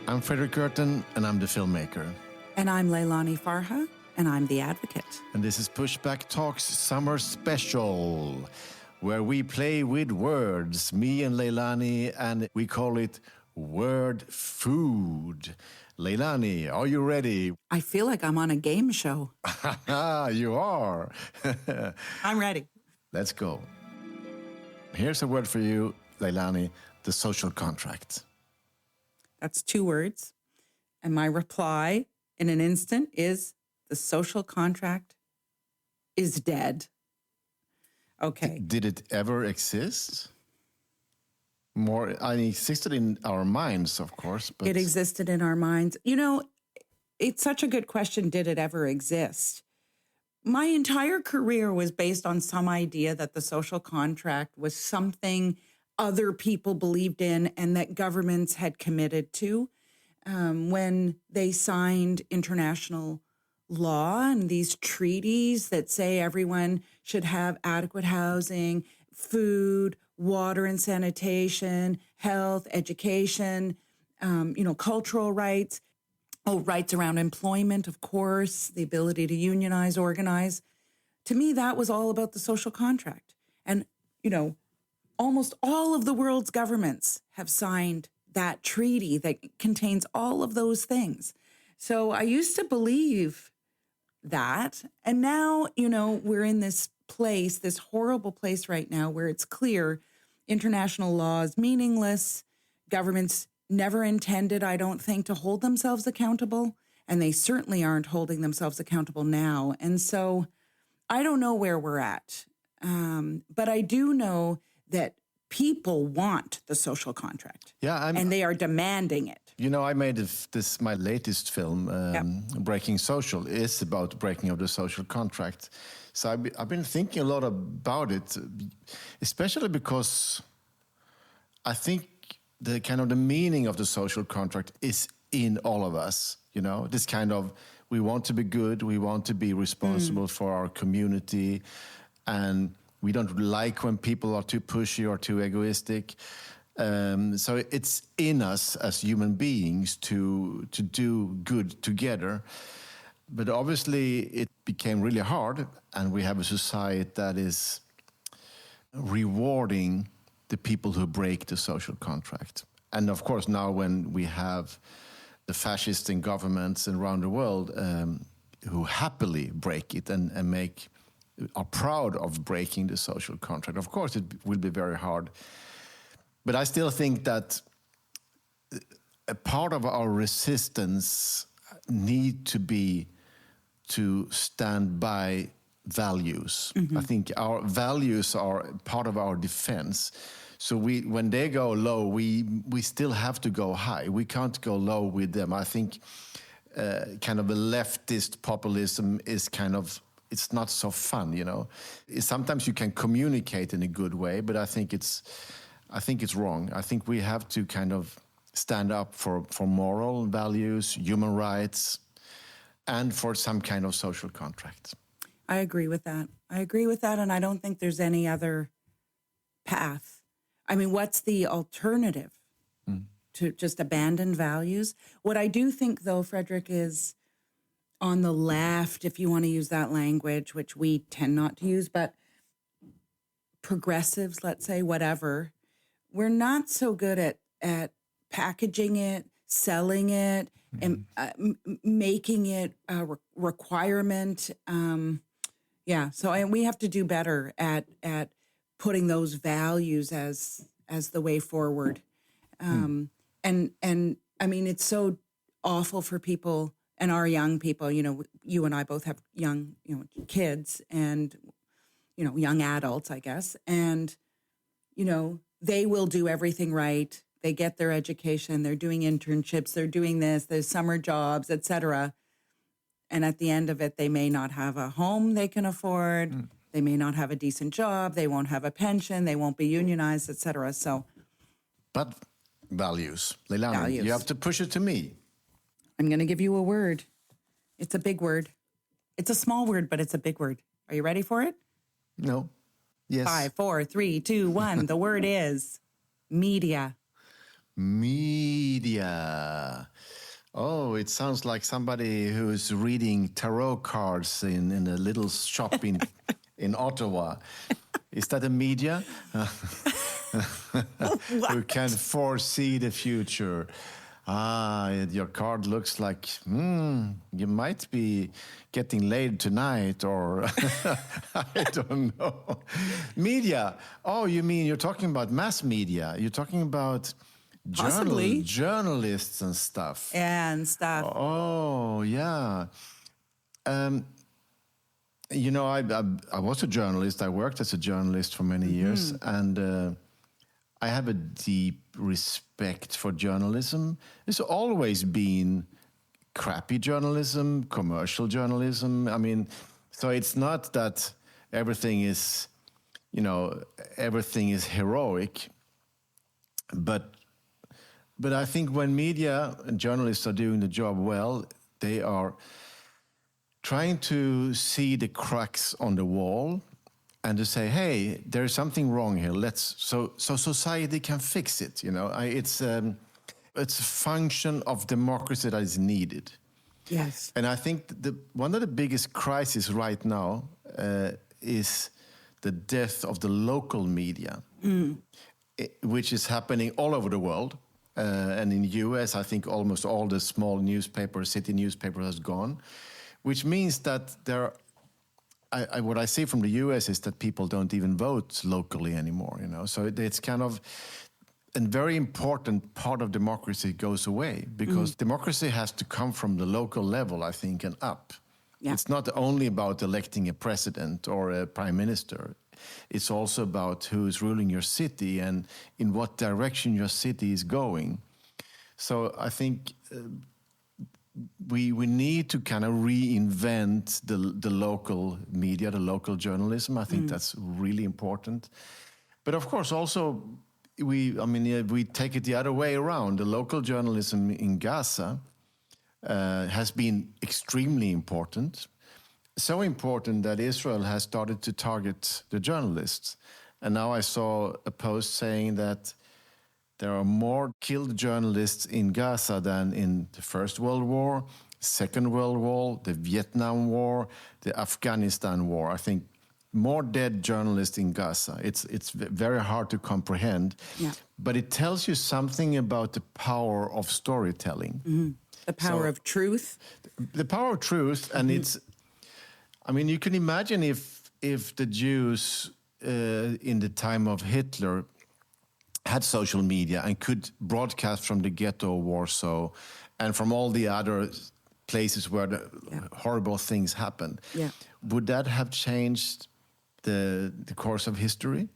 I'm Fredrik Leilani, and I'm the filmmaker. And I'm Leilani Farha, and I'm the advocate. And this is Pushback Talks Summer Special, where we play with words, me and Leilani, and we call it Word Food. Leilani, are you ready? I feel like I'm on a game show. You are. I'm ready. Let's go. Here's a word for you, Leilani, the social contract. That's 2 words. And my reply in an instant is the social contract is dead. Okay. Did it ever exist? It existed in our minds, of course. But It existed in our minds. You know, it's such a good question. Did it ever exist? My entire career was based on some idea that the social contract was something other people believed in and that governments had committed to when they signed international law and these treaties that say everyone should have adequate housing, food, water and sanitation, health, education, cultural rights, rights around employment, of course, the ability to unionize, organize. To me, that was all about the social contract. And, almost all of the world's governments have signed that treaty that contains all of those things. So I used to believe that. And now, we're in this place, this horrible place right now where it's clear international law is meaningless. Governments never intended, I don't think, to hold themselves accountable. And they certainly aren't holding themselves accountable now. And so I don't know where we're at. But I do know that people want the social contract. Yeah, and they are demanding it. I made my latest film, Breaking Social, is about breaking of the social contract. So I've been thinking a lot about it, especially because I think the kind of the meaning of the social contract is in all of us. This kind of, we want to be good, we want to be responsible for our community, and we don't like when people are too pushy or too egoistic. So it's in us as human beings to do good together. But obviously it became really hard, and we have a society that is rewarding the people who break the social contract. And of course now when we have the fascists in governments around the world who happily break it and are proud of breaking the social contract. Of course, it will be very hard. But I still think that a part of our resistance need to be to stand by values. Mm-hmm. I think our values are part of our defense. So when they go low, we still have to go high. We can't go low with them. I think kind of a leftist populism is it's not so fun, Sometimes you can communicate in a good way, but I think it's wrong. I think we have to kind of stand up for moral values, human rights, and for some kind of social contract. I agree with that. And I don't think there's any other path. I mean, what's the alternative to just abandon values? What I do think, though, Fredrik, is on the left, if you want to use that language, which we tend not to use, but progressives, let's say, whatever, we're not so good at packaging it, selling it, and making it a requirement. So we have to do better at putting those values as the way forward. And I mean, it's so awful for people. And our young people, you and I both have young, kids and, young adults, I guess. And, they will do everything right. They get their education. They're doing internships. They're doing this. There's summer jobs, et cetera. And at the end of it, they may not have a home they can afford. They may not have a decent job. They won't have a pension. They won't be unionized, et cetera. But values. Leilani, you have to push it to me. I'm going to give you a word. It's a big word. It's a small word, but it's a big word. Are you ready for it? No. Yes. 5, 4, 3, 2, 1. The word is media. Media. Oh, it sounds like somebody who's reading tarot cards in a little shop in Ottawa. Is that a media? Who can foresee the future? Your card looks like you might be getting laid tonight, or I don't know. Media. Oh, you mean you're talking about mass media? You're talking about Possibly. journalists and stuff. Oh, yeah. You know, I was a journalist. I worked as a journalist for many years, and I have a deep respect for journalism. It's always been crappy journalism, commercial journalism. I mean, so it's not that everything is, everything is heroic, but I think when media and journalists are doing the job well, they are trying to see the cracks on the wall and to say, hey, there's something wrong here. So society can fix it. It's a function of democracy that is needed. Yes. And I think one of the biggest crises right now is the death of the local media, which is happening all over the world. And in the US, I think almost all the small newspapers, city newspapers has gone, which means that what I see from the US is that people don't even vote locally anymore, So it's kind of a very important part of democracy goes away, because democracy has to come from the local level, I think, and up. Yeah. It's not only about electing a president or a prime minister. It's also about who is ruling your city and in what direction your city is going. So I think we need to kind of reinvent the local media, the local journalism. I think that's really important. But of course, also we take it the other way around. The local journalism in Gaza has been extremely important. So important that Israel has started to target the journalists. And now I saw a post saying that there are more killed journalists in Gaza than in the First World War, Second World War, the Vietnam War, the Afghanistan War. I think more dead journalists in Gaza. It's very hard to comprehend, but it tells you something about the power of storytelling. Mm-hmm. The power of truth. The power of truth, and it's. I mean, you can imagine if the Jews in the time of Hitler had social media and could broadcast from the ghetto of Warsaw and from all the other places where the horrible things happened. Yeah. Would that have changed the course of history?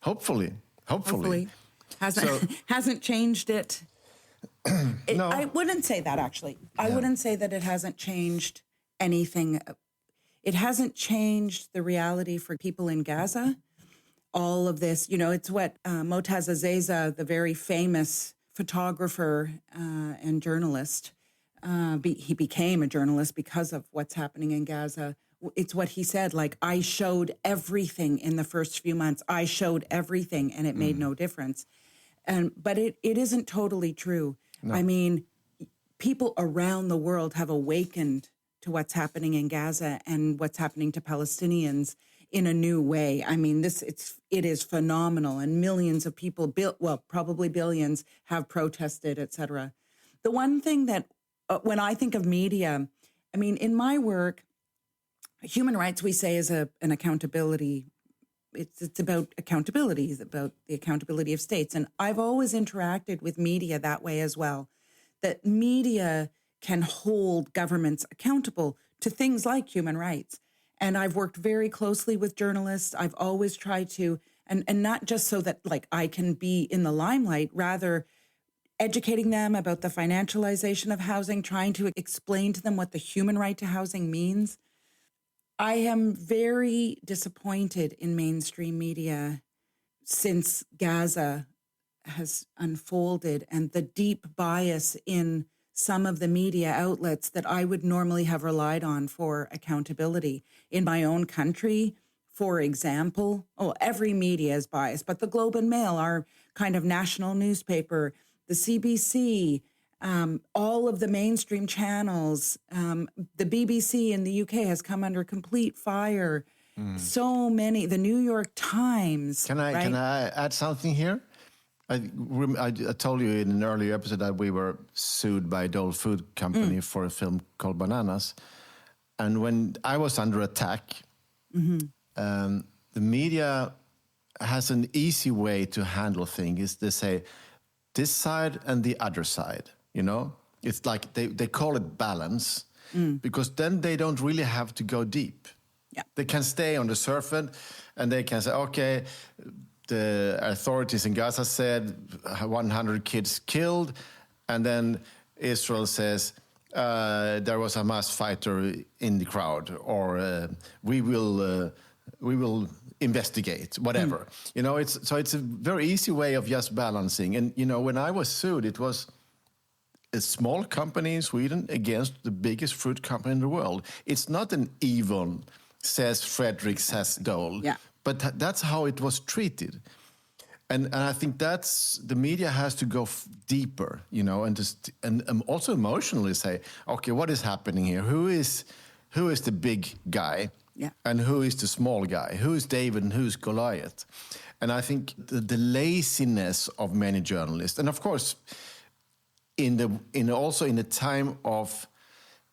Hopefully. Hasn't changed it. No. I wouldn't say that, actually. I wouldn't say that it hasn't changed anything. It hasn't changed the reality for people in Gaza. All of this, it's what Motaz Azeza, the very famous photographer and journalist, he became a journalist because of what's happening in Gaza. It's what he said, like, I showed everything in the first few months. I showed everything, and it made no difference. But it isn't totally true. No. I mean, people around the world have awakened to what's happening in Gaza and what's happening to Palestinians in a new way. I mean, it is phenomenal, and millions of people, probably billions, have protested, etc. The one thing that, when I think of media, I mean, in my work, human rights, we say, is an accountability. It's about accountability. It's about the accountability of states. And I've always interacted with media that way as well, that media can hold governments accountable to things like human rights. And I've worked very closely with journalists. I've always tried to, and not just so that, like, I can be in the limelight, rather educating them about the financialization of housing, trying to explain to them what the human right to housing means. I am very disappointed in mainstream media since Gaza has unfolded, and the deep bias in some of the media outlets that I would normally have relied on for accountability. In my own country, for example, every media is biased, but the Globe and Mail, our kind of national newspaper, the CBC, all of the mainstream channels, the BBC in the UK has come under complete fire. So many, the New York Times. Can I add something here? I told you in an earlier episode that we were sued by Dole Food Company for a film called Bananas. And when I was under attack, the media has an easy way to handle things. Is they say this side and the other side, you know? It's like they call it balance because then they don't really have to go deep. Yeah. They can stay on the surface and they can say, okay, the authorities in Gaza said 100 kids killed, and then Israel says there was a Hamas fighter in the crowd, or we will investigate, whatever. You know, it's a very easy way of just balancing. And you know, when I was sued, it was a small company in Sweden against the biggest fruit company in the world. It's not an even, says Fredrik, says Dole. Yeah. But that's how it was treated. And I think that's, the media has to go deeper, you know, and just and also emotionally say, okay, what is happening here? Who is the big guy? Yeah. And who is the small guy? Who is David and who's Goliath? And I think the laziness of many journalists, and of course, also in a time of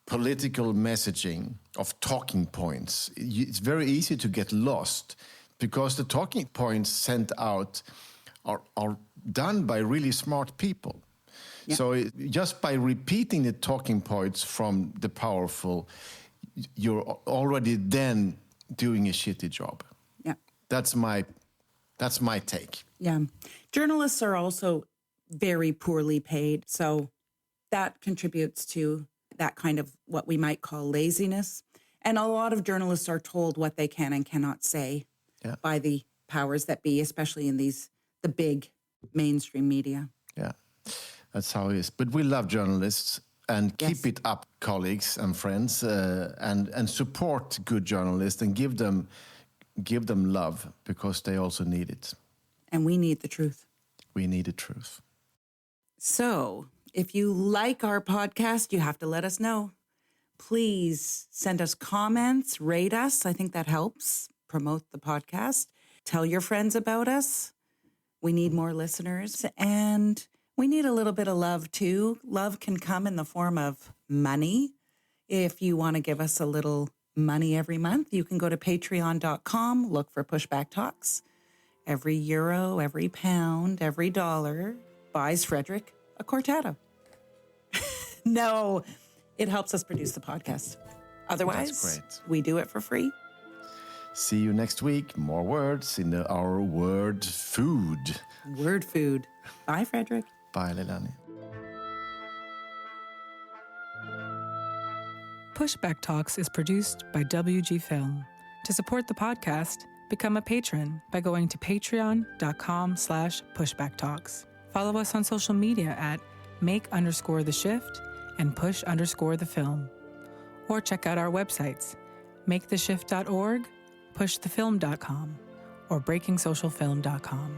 political messaging, of talking points, it's very easy to get lost because the talking points sent out are done by really smart people. Yeah. So just by repeating the talking points from the powerful, you're already then doing a shitty job. Yeah. That's my take. Yeah. Journalists are also very poorly paid. So that contributes to that kind of what we might call laziness. And a lot of journalists are told what they can and cannot say by the powers that be, especially in the big mainstream media. Yeah, that's how it is. But we love journalists, and keep it up, colleagues and friends, and support good journalists and give them love, because they also need it. And we need the truth. We need the truth. So if you like our podcast, you have to let us know. Please send us comments, rate us. I think that helps promote the podcast. Tell your friends about us. We need more listeners, and we need a little bit of love too. Love can come in the form of money. If you want to give us a little money every month, you can go to patreon.com, look for Pushback Talks. Every euro, every pound, every dollar buys Fredrik a cortado. No, it helps us produce the podcast. Otherwise, we do it for free. See you next week. More words in our word food. Word food. Bye, Fredrik. Bye, Leilani. Pushback Talks is produced by WG Film. To support the podcast, become a patron by going to patreon.com/pushbacktalks. Follow us on social media at make_the_shift and push_the_film. Or check out our websites, maketheshift.org, pushthefilm.com, or breakingsocialfilm.com.